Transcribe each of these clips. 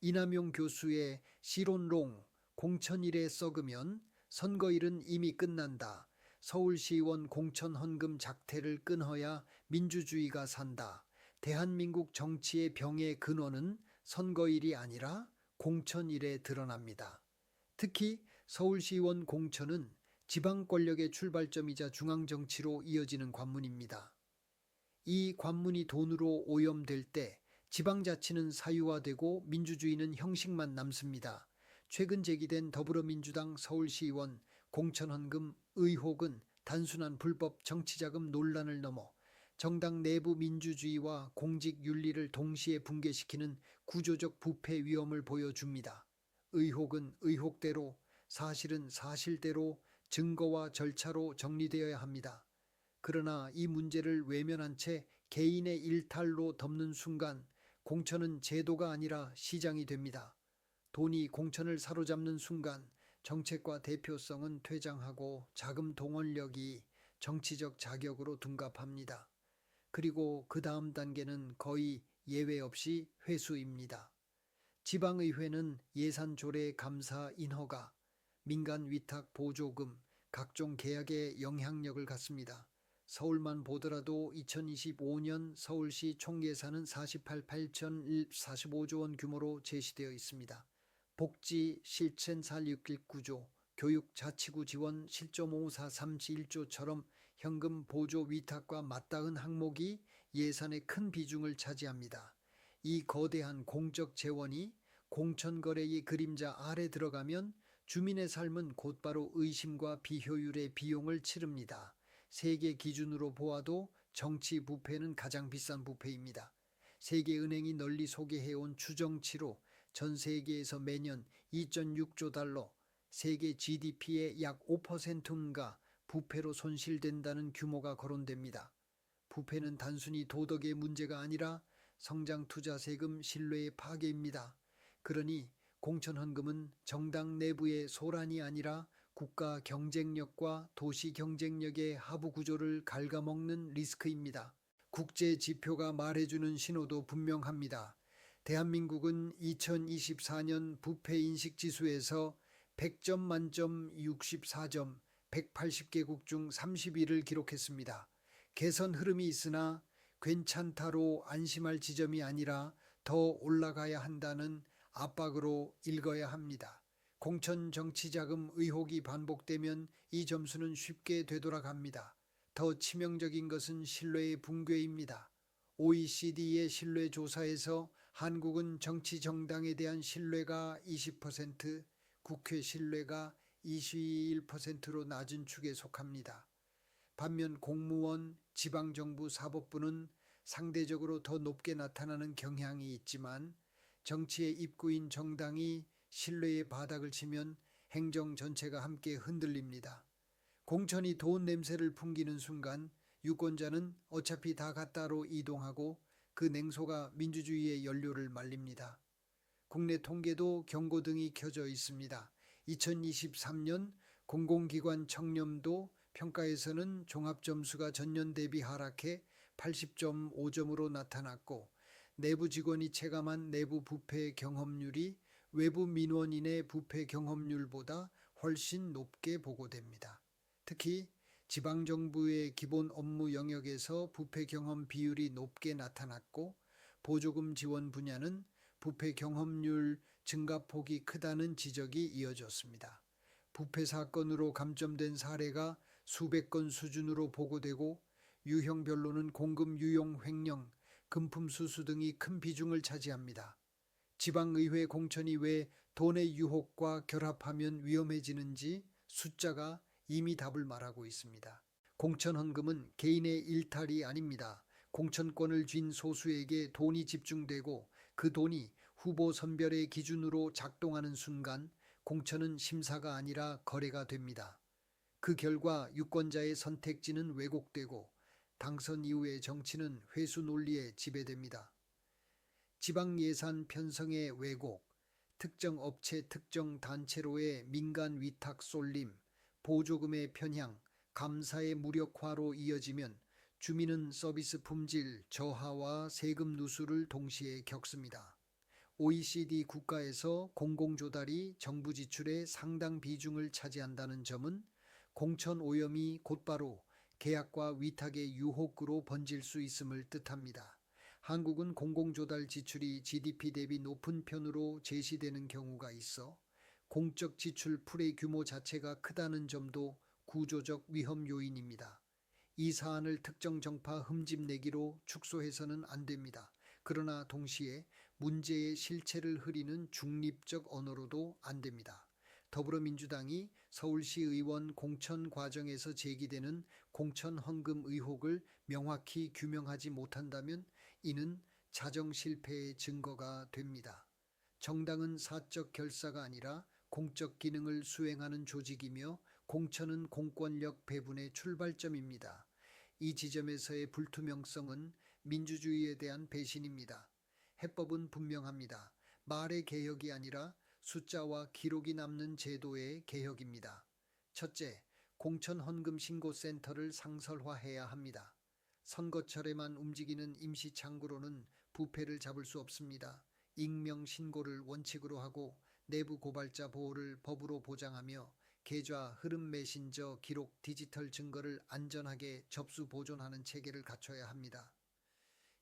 이남용 교수의 실온롱 공천일에 썩으면 선거일은 이미 끝난다. 서울시의원 공천 헌금 작태를 끊어야 민주주의가 산다. 대한민국 정치의 병의 근원은 선거일이 아니라 공천일에 드러납니다. 특히 서울시의원 공천은 지방 권력의 출발점이자 중앙정치로 이어지는 관문입니다. 이 관문이 돈으로 오염될 때 지방자치는 사유화되고 민주주의는 형식만 남습니다. 최근 제기된 더불어민주당 서울시의원 공천헌금 의혹은 단순한 불법 정치자금 논란을 넘어 정당 내부 민주주의와 공직 윤리를 동시에 붕괴시키는 구조적 부패 위험을 보여줍니다. 의혹은 의혹대로, 사실은 사실대로 증거와 절차로 정리되어야 합니다. 그러나 이 문제를 외면한 채 개인의 일탈로 덮는 순간 공천은 제도가 아니라 시장이 됩니다. 돈이 공천을 사로잡는 순간 정책과 대표성은 퇴장하고 자금 동원력이 정치적 자격으로 둔갑합니다. 그리고 그 다음 단계는 거의 예외 없이 회수입니다. 지방의회는 예산 조례 감사 인허가, 민간 위탁 보조금, 각종 계약에 영향력을 갖습니다. 서울만 보더라도 2025년 서울시 총예산은 48,845조 원 규모로 제시되어 있습니다. 복지 실천살619조, 교육 자치구 지원 7.5431조처럼 현금 보조 위탁과 맞닿은 항목이 예산의 큰 비중을 차지합니다. 이 거대한 공적 재원이 공천거래의 그림자 아래 들어가면 주민의 삶은 곧바로 의심과 비효율의 비용을 치릅니다. 세계 기준으로 보아도 정치 부패는 가장 비싼 부패입니다. 세계은행이 널리 소개해온 추정치로 전 세계에서 매년 2.6조 달러, 세계 GDP의 약 5%인가 부패로 손실된다는 규모가 거론됩니다. 부패는 단순히 도덕의 문제가 아니라 성장 투자 세금 신뢰의 파괴입니다. 그러니 공천 헌금은 정당 내부의 소란이 아니라 국가 경쟁력과 도시 경쟁력의 하부 구조를 갉아먹는 리스크입니다. 국제 지표가 말해주는 신호도 분명합니다. 대한민국은 2024년 부패 인식 지수에서 100점 만점 64점, 180개국 중 30위를 기록했습니다. 개선 흐름이 있으나 괜찮다로 안심할 지점이 아니라 더 올라가야 한다는 압박으로 읽어야 합니다. 공천 정치자금 의혹이 반복되면 이 점수는 쉽게 되돌아갑니다. 더 치명적인 것은 신뢰의 붕괴입니다. OECD의 신뢰 조사에서 한국은 정치 정당에 대한 신뢰가 20%, 국회 신뢰가 21%로 낮은 축에 속합니다. 반면 공무원, 지방정부 사법부는 상대적으로 더 높게 나타나는 경향이 있지만 정치의 입구인 정당이 신뢰의 바닥을 치면 행정 전체가 함께 흔들립니다. 공천이 돈 냄새를 풍기는 순간 유권자는 어차피 다 갔다로 이동하고 그 냉소가 민주주의의 연료를 말립니다. 국내 통계도 경고등이 켜져 있습니다. 2023년 공공기관 청렴도 평가에서는 종합점수가 전년 대비 하락해 80.5점으로 나타났고 내부 직원이 체감한 내부 부패 경험률이 외부 민원인의 부패 경험률보다 훨씬 높게 보고됩니다. 특히 지방정부의 기본 업무 영역에서 부패 경험 비율이 높게 나타났고 보조금 지원 분야는 부패 경험률 증가폭이 크다는 지적이 이어졌습니다. 부패 사건으로 감점된 사례가 수백 건 수준으로 보고되고 유형별로는 공금 유용 횡령, 금품 수수 등이 큰 비중을 차지합니다. 지방의회 공천이 왜 돈의 유혹과 결합하면 위험해지는지 숫자가 이미 답을 말하고 있습니다. 공천 헌금은 개인의 일탈이 아닙니다. 공천권을 쥔 소수에게 돈이 집중되고 그 돈이 후보 선별의 기준으로 작동하는 순간 공천은 심사가 아니라 거래가 됩니다. 그 결과 유권자의 선택지는 왜곡되고 당선 이후의 정치는 회수 논리에 지배됩니다. 지방 예산 편성의 왜곡, 특정 업체 특정 단체로의 민간 위탁 쏠림, 보조금의 편향, 감사의 무력화로 이어지면 주민은 서비스 품질 저하와 세금 누수를 동시에 겪습니다. OECD 국가에서 공공조달이 정부 지출의 상당 비중을 차지한다는 점은 공천 오염이 곧바로 계약과 위탁의 유혹으로 번질 수 있음을 뜻합니다. 한국은 공공조달 지출이 GDP 대비 높은 편으로 제시되는 경우가 있어 공적 지출 풀의 규모 자체가 크다는 점도 구조적 위험 요인입니다. 이 사안을 특정 정파 흠집내기로 축소해서는 안 됩니다. 그러나 동시에 문제의 실체를 흐리는 중립적 언어로도 안 됩니다. 더불어민주당이 서울시 의원 공천 과정에서 제기되는 공천 헌금 의혹을 명확히 규명하지 못한다면 이는 자정 실패의 증거가 됩니다. 정당은 사적 결사가 아니라 공적 기능을 수행하는 조직이며 공천은 공권력 배분의 출발점입니다. 이 지점에서의 불투명성은 민주주의에 대한 배신입니다. 해법은 분명합니다. 말의 개혁이 아니라 숫자와 기록이 남는 제도의 개혁입니다. 첫째, 공천헌금신고센터를 상설화해야 합니다. 선거철에만 움직이는 임시창구로는 부패를 잡을 수 없습니다. 익명 신고를 원칙으로 하고 내부 고발자 보호를 법으로 보장하며 계좌, 흐름 메신저, 기록, 디지털 증거를 안전하게 접수 보존하는 체계를 갖춰야 합니다.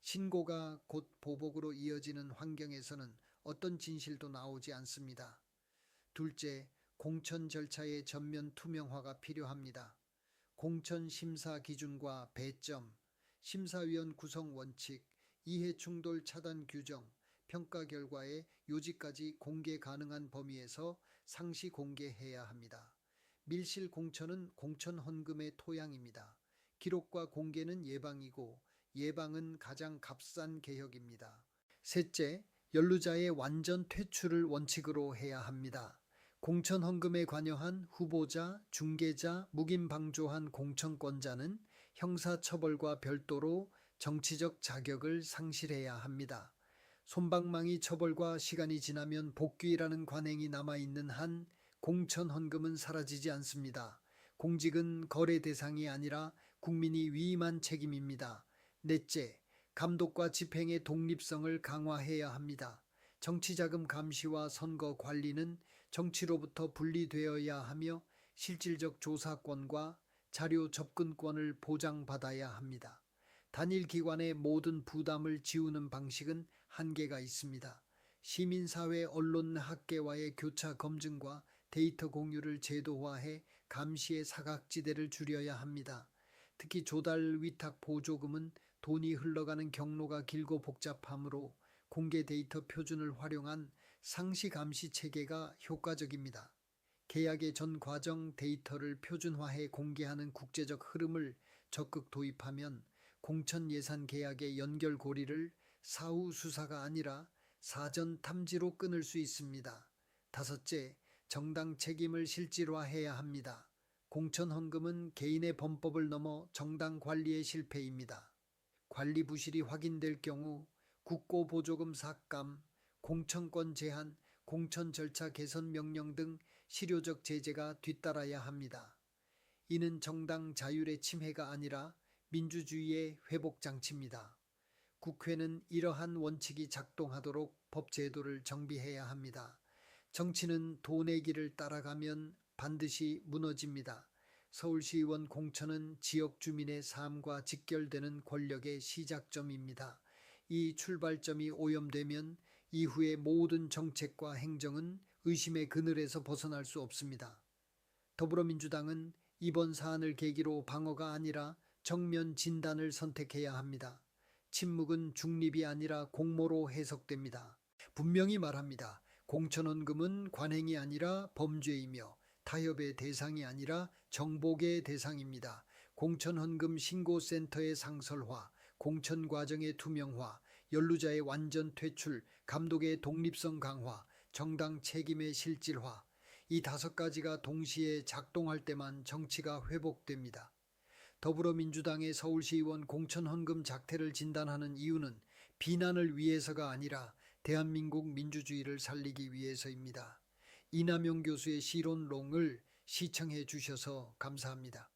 신고가 곧 보복으로 이어지는 환경에서는 어떤 진실도 나오지 않습니다. 둘째, 공천 절차의 전면 투명화가 필요합니다. 공천 심사 기준과 배점, 심사위원 구성 원칙, 이해충돌 차단 규정, 평가 결과의 요지까지 공개 가능한 범위에서 상시 공개해야 합니다. 밀실 공천은 공천 헌금의 토양입니다. 기록과 공개는 예방이고 예방은 가장 값싼 개혁입니다. 셋째, 연루자의 완전 퇴출을 원칙으로 해야 합니다. 공천 헌금에 관여한 후보자, 중개자, 묵인방조한 공천권자는 형사처벌과 별도로 정치적 자격을 상실해야 합니다. 솜방망이 처벌과 시간이 지나면 복귀라는 관행이 남아있는 한 공천 헌금은 사라지지 않습니다. 공직은 거래 대상이 아니라 국민이 위임한 책임입니다. 넷째, 감독과 집행의 독립성을 강화해야 합니다. 정치자금 감시와 선거 관리는 정치로부터 분리되어야 하며 실질적 조사권과 자료 접근권을 보장받아야 합니다. 단일 기관의 모든 부담을 지우는 방식은 한계가 있습니다. 시민사회 언론 학계와의 교차 검증과 데이터 공유를 제도화해 감시의 사각지대를 줄여야 합니다. 특히 조달 위탁 보조금은 돈이 흘러가는 경로가 길고 복잡하므로 공개 데이터 표준을 활용한 상시 감시 체계가 효과적입니다. 계약의 전 과정 데이터를 표준화해 공개하는 국제적 흐름을 적극 도입하면 공천 예산 계약의 연결고리를 사후 수사가 아니라 사전 탐지로 끊을 수 있습니다. 다섯째, 정당 책임을 실질화해야 합니다. 공천 헌금은 개인의 범법을 넘어 정당 관리의 실패입니다. 관리 부실이 확인될 경우 국고 보조금 삭감, 공천권 제한, 공천 절차 개선 명령 등 실효적 제재가 뒤따라야 합니다. 이는 정당 자율의 침해가 아니라 민주주의의 회복 장치입니다. 국회는 이러한 원칙이 작동하도록 법 제도를 정비해야 합니다. 정치는 돈의 길을 따라가면 반드시 무너집니다. 서울시의원 공천은 지역 주민의 삶과 직결되는 권력의 시작점입니다. 이 출발점이 오염되면 이후의 모든 정책과 행정은 의심의 그늘에서 벗어날 수 없습니다. 더불어민주당은 이번 사안을 계기로 방어가 아니라 정면 진단을 선택해야 합니다. 침묵은 중립이 아니라 공모로 해석됩니다. 분명히 말합니다. 공천헌금은 관행이 아니라 범죄이며 타협의 대상이 아니라 정복의 대상입니다. 공천헌금 신고센터의 상설화, 공천 과정의 투명화, 연루자의 완전 퇴출, 감독의 독립성 강화, 정당 책임의 실질화, 이 5가지가 동시에 작동할 때만 정치가 회복됩니다. 더불어민주당의 서울시의원 공천헌금 작태를 진단하는 이유는 비난을 위해서가 아니라 대한민국 민주주의를 살리기 위해서입니다. 이남용 교수의 시론롱을 시청해 주셔서 감사합니다.